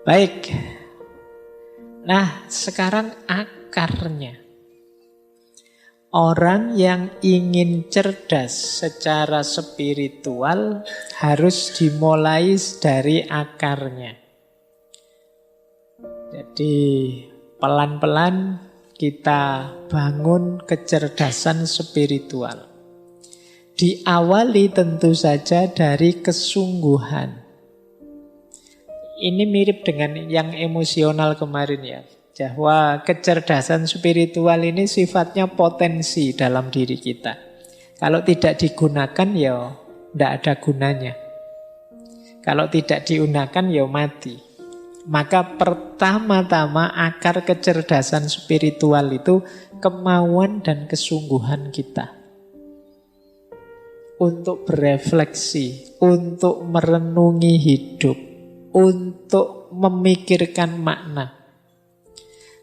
Baik. Nah, sekarang akarnya. Orang yang ingin cerdas secara spiritual harus dimulai dari akarnya. Jadi pelan-pelan kita bangun kecerdasan spiritual. Diawali tentu saja dari kesungguhan. Ini mirip dengan yang emosional kemarin ya. Bahwa kecerdasan spiritual ini sifatnya potensi dalam diri kita. Kalau tidak digunakan ya tidak ada gunanya. Kalau tidak digunakan ya mati. Maka pertama-tama akar kecerdasan spiritual itu kemauan dan kesungguhan kita. Untuk berefleksi, untuk merenungi hidup, untuk memikirkan makna.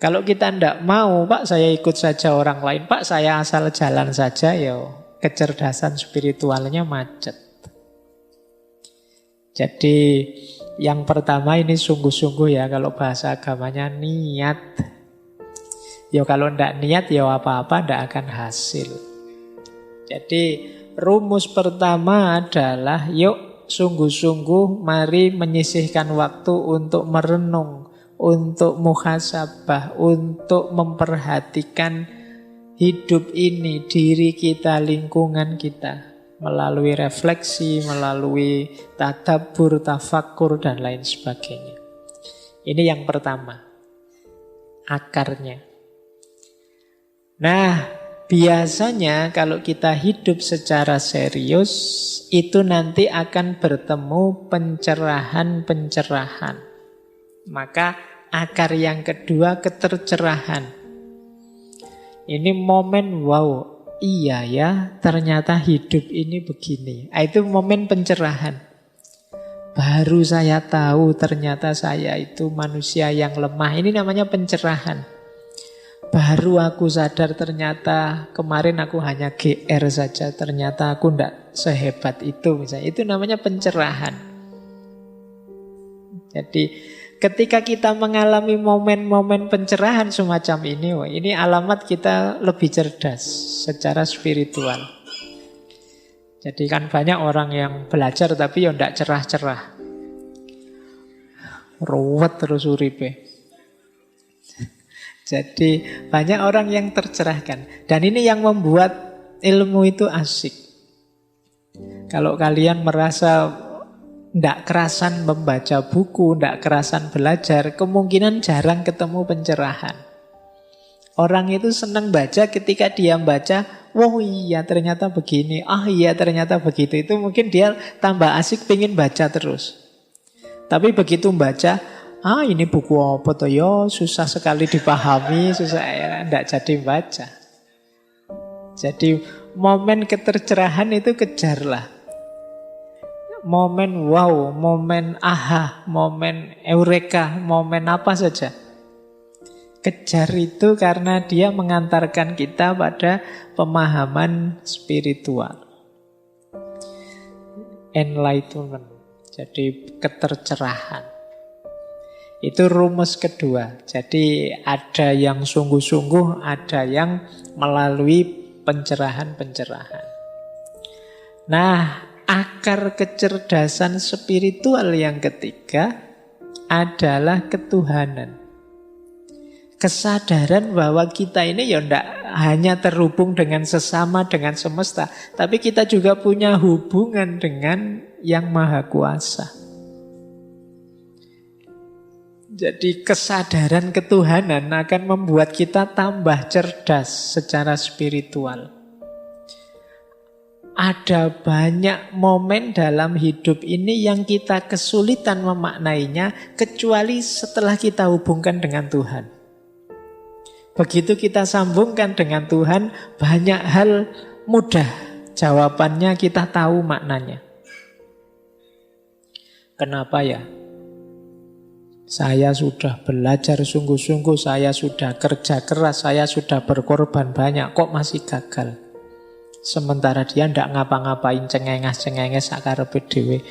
Kalau kita tidak mau, Pak saya ikut saja orang lain, Pak saya asal jalan saja, ya kecerdasan spiritualnya macet. Jadi yang pertama ini sungguh-sungguh ya, kalau bahasa agamanya niat. Ya kalau tidak niat ya apa-apa tidak akan hasil. Jadi rumus pertama adalah yuk sungguh-sungguh mari menyisihkan waktu untuk merenung, untuk muhasabah, untuk memperhatikan hidup ini, diri kita, lingkungan kita, melalui refleksi, melalui tadabbur, tafakkur, dan lain sebagainya. Ini yang pertama, akarnya. Nah, biasanya kalau kita hidup secara serius, itu nanti akan bertemu pencerahan-pencerahan. Maka akar yang kedua ketercerahan. Ini momen wow, iya ya ternyata hidup ini begini. Itu momen pencerahan. Baru saya tahu ternyata saya itu manusia yang lemah. Ini namanya pencerahan. Baru aku sadar ternyata kemarin aku hanya GR saja. Ternyata aku tidak sehebat itu misalnya. Itu namanya pencerahan. Jadi ketika kita mengalami momen-momen pencerahan semacam ini alamat kita lebih cerdas secara spiritual. Jadi kan banyak orang yang belajar tapi ya tidak cerah-cerah. Ruwet terus uripe. Jadi banyak orang yang tercerahkan. Dan ini yang membuat ilmu itu asik. Kalau kalian merasa tidak kerasan membaca buku, tidak kerasan belajar, kemungkinan jarang ketemu pencerahan. Orang itu senang baca ketika dia baca, wow iya ternyata begini, iya ternyata begitu. Itu mungkin dia tambah asik pengen baca terus. Tapi begitu baca, ini buku apa toh ya, susah sekali dipahami, susah ya, tidak jadi baca. Jadi momen ketercerahan itu kejarlah. Momen wow, momen aha, momen eureka, momen apa saja. Kejar itu karena dia mengantarkan kita pada pemahaman spiritual. Enlightenment, jadi ketercerahan. Itu rumus kedua. Jadi ada yang sungguh-sungguh, ada yang melalui pencerahan-pencerahan. Nah, akar kecerdasan spiritual yang ketiga adalah ketuhanan. Kesadaran bahwa kita ini ya tidak hanya terhubung dengan sesama, dengan semesta, tapi kita juga punya hubungan dengan Yang Maha Kuasa. Jadi kesadaran ketuhanan akan membuat kita tambah cerdas secara spiritual. Ada banyak momen dalam hidup ini yang kita kesulitan memaknainya kecuali setelah kita hubungkan dengan Tuhan. Begitu kita sambungkan dengan Tuhan, banyak hal mudah jawabannya, kita tahu maknanya. Kenapa ya? Saya sudah belajar sungguh-sungguh, saya sudah kerja keras, saya sudah berkorban banyak, kok masih gagal? Sementara dia tidak ngapa-ngapain cengenges-cengenges sakarepe dhewe.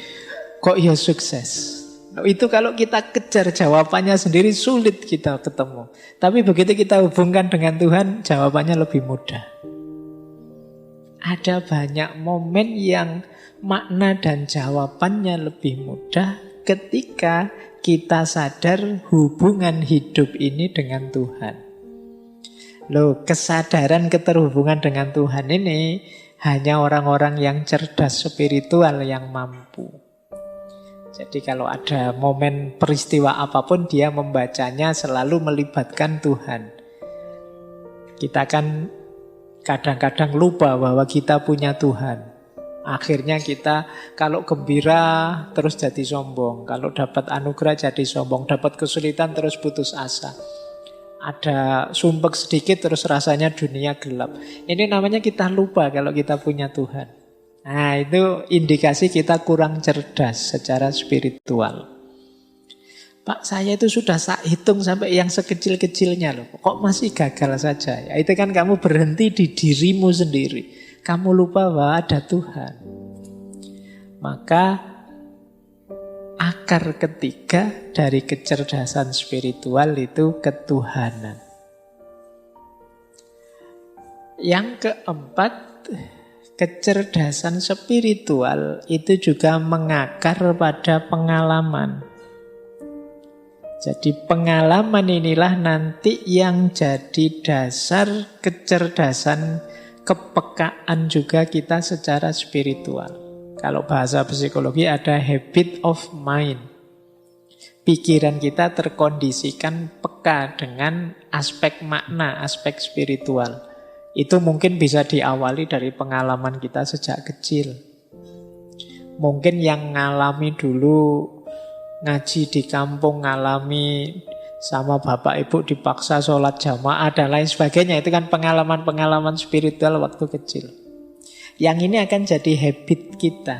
Kok ya sukses? Itu kalau kita kejar jawabannya sendiri sulit kita ketemu. Tapi begitu kita hubungkan dengan Tuhan, jawabannya lebih mudah. Ada banyak momen yang makna dan jawabannya lebih mudah ketika kita sadar hubungan hidup ini dengan Tuhan. Loh, kesadaran keterhubungan dengan Tuhan ini hanya orang-orang yang cerdas spiritual yang mampu. Jadi kalau ada momen peristiwa apapun, dia membacanya selalu melibatkan Tuhan. Kita kan kadang-kadang lupa bahwa kita punya Tuhan. Akhirnya kita kalau gembira terus jadi sombong. Kalau dapat anugerah jadi sombong. Dapat kesulitan terus putus asa. Ada sumpek sedikit terus rasanya dunia gelap. Ini namanya kita lupa kalau kita punya Tuhan. Nah, itu indikasi kita kurang cerdas secara spiritual. Pak, saya itu sudah hitung sampai yang sekecil-kecilnya loh. Kok masih gagal saja? Ya, itu kan kamu berhenti di dirimu sendiri. Kamu lupa bahwa ada Tuhan. Maka akar ketiga dari kecerdasan spiritual itu ketuhanan. Yang keempat, kecerdasan spiritual itu juga mengakar pada pengalaman. Jadi pengalaman inilah nanti yang jadi dasar kecerdasan, kepekaan juga kita secara spiritual. Kalau bahasa psikologi ada habit of mind. Pikiran kita terkondisikan peka dengan aspek makna, aspek spiritual. Itu mungkin bisa diawali dari pengalaman kita sejak kecil. Mungkin yang ngalami dulu ngaji di kampung, ngalami sama bapak ibu dipaksa sholat jamaah dan lain sebagainya. Itu kan pengalaman-pengalaman spiritual waktu kecil. Yang ini akan jadi habit kita.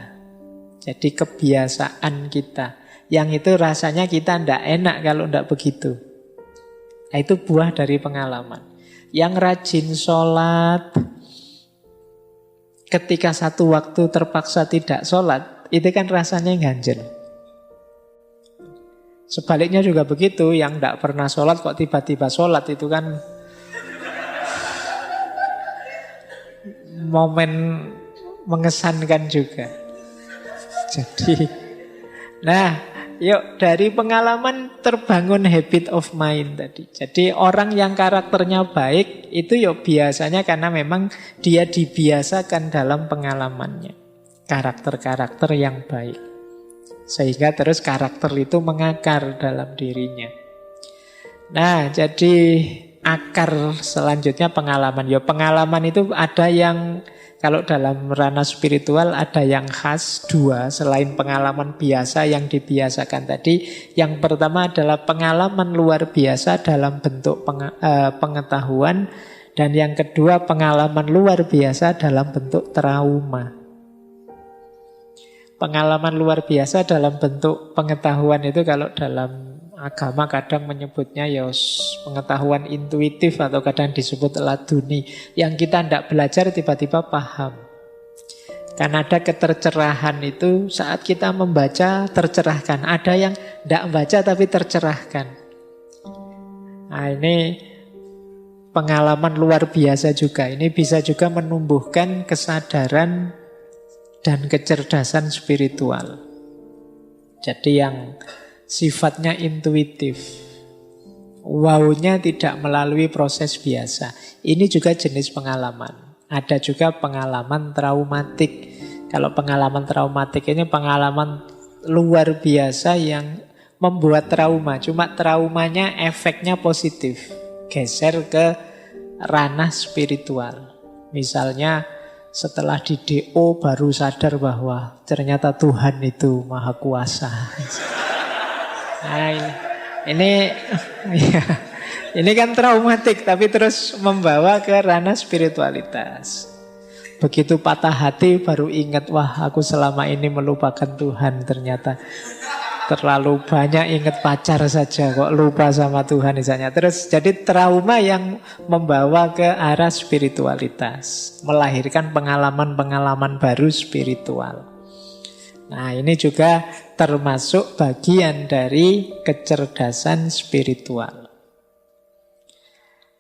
Jadi kebiasaan kita. Yang itu rasanya kita tidak enak kalau tidak begitu. Nah, itu buah dari pengalaman. Yang rajin sholat, ketika satu waktu terpaksa tidak sholat, itu kan rasanya ganjel. Sebaliknya juga begitu, yang tidak pernah sholat kok tiba-tiba sholat, itu kan momen mengesankan juga. Jadi, yuk dari pengalaman terbangun habit of mind tadi. Jadi orang yang karakternya baik itu yuk biasanya karena memang dia dibiasakan dalam pengalamannya. Karakter-karakter yang baik. Sehingga terus karakter itu mengakar dalam dirinya. Nah, jadi akar selanjutnya pengalaman. Ya pengalaman itu ada yang kalau dalam ranah spiritual ada yang khas dua selain pengalaman biasa yang dibiasakan tadi. Yang pertama adalah pengalaman luar biasa dalam bentuk pengetahuan. Dan yang kedua pengalaman luar biasa dalam bentuk trauma. Pengalaman luar biasa dalam bentuk pengetahuan itu kalau dalam agama kadang menyebutnya ya pengetahuan intuitif atau kadang disebut laduni. Yang kita tidak belajar tiba-tiba paham. Karena ada ketercerahan itu saat kita membaca tercerahkan. Ada yang tidak membaca tapi tercerahkan. Nah ini pengalaman luar biasa juga. Ini bisa juga menumbuhkan kesadaran dan kecerdasan spiritual. Jadi yang sifatnya intuitif. Wow-nya tidak melalui proses biasa. Ini juga jenis pengalaman. Ada juga pengalaman traumatik. Kalau pengalaman traumatik ini pengalaman luar biasa yang membuat trauma. Cuma traumanya efeknya positif. Geser ke ranah spiritual. Misalnya setelah di DO baru sadar bahwa ternyata Tuhan itu maha kuasa. Nah ini kan traumatik tapi terus membawa ke ranah spiritualitas. Begitu patah hati baru ingat, wah aku selama ini melupakan Tuhan ternyata. Terlalu banyak ingat pacar saja kok lupa sama Tuhan misalnya. Terus jadi trauma yang membawa ke arah spiritualitas. Melahirkan pengalaman-pengalaman baru spiritual. Nah, ini juga termasuk bagian dari kecerdasan spiritual.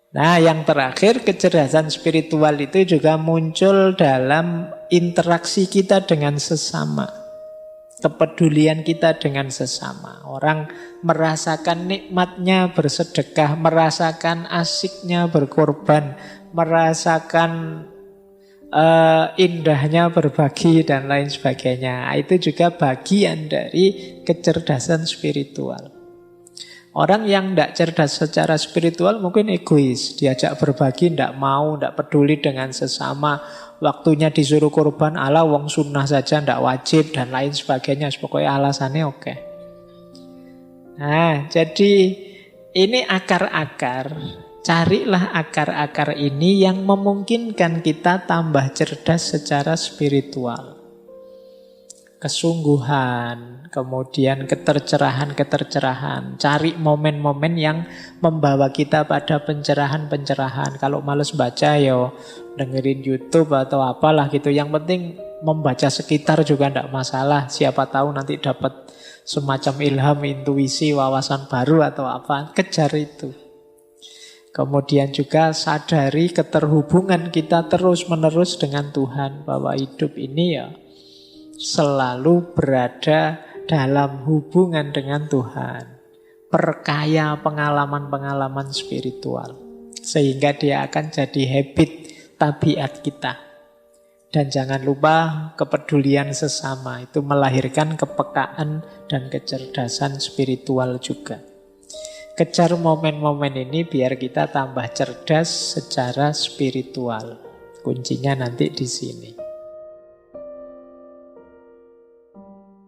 Nah, yang terakhir, kecerdasan spiritual itu juga muncul dalam interaksi kita dengan sesama. Kepedulian kita dengan sesama. Orang merasakan nikmatnya bersedekah, merasakan asiknya berkorban, merasakan indahnya berbagi dan lain sebagainya. Itu juga bagian dari kecerdasan spiritual. Orang yang tidak cerdas secara spiritual mungkin egois. Diajak berbagi tidak mau, tidak peduli dengan sesama. Waktunya disuruh korban, ala wong sunnah saja tidak wajib dan lain sebagainya. Pokoknya alasannya oke. Nah, jadi ini akar-akar. Carilah akar-akar ini yang memungkinkan kita tambah cerdas secara spiritual. Kesungguhan, kemudian ketercerahan. Cari momen-momen yang membawa kita pada pencerahan-pencerahan. Kalau males baca, yo dengerin YouTube atau apalah gitu. Yang penting membaca sekitar juga tidak masalah. Siapa tahu nanti dapat semacam ilham, intuisi, wawasan baru atau apa. Kejar itu. Kemudian juga sadari keterhubungan kita terus-menerus dengan Tuhan. Bahwa hidup ini ya selalu berada dalam hubungan dengan Tuhan. Perkaya pengalaman-pengalaman spiritual. Sehingga dia akan jadi habit tabiat kita. Dan jangan lupa kepedulian sesama. Itu melahirkan kepekaan dan kecerdasan spiritual juga. Kejar momen-momen ini biar kita tambah cerdas secara spiritual. Kuncinya nanti di sini.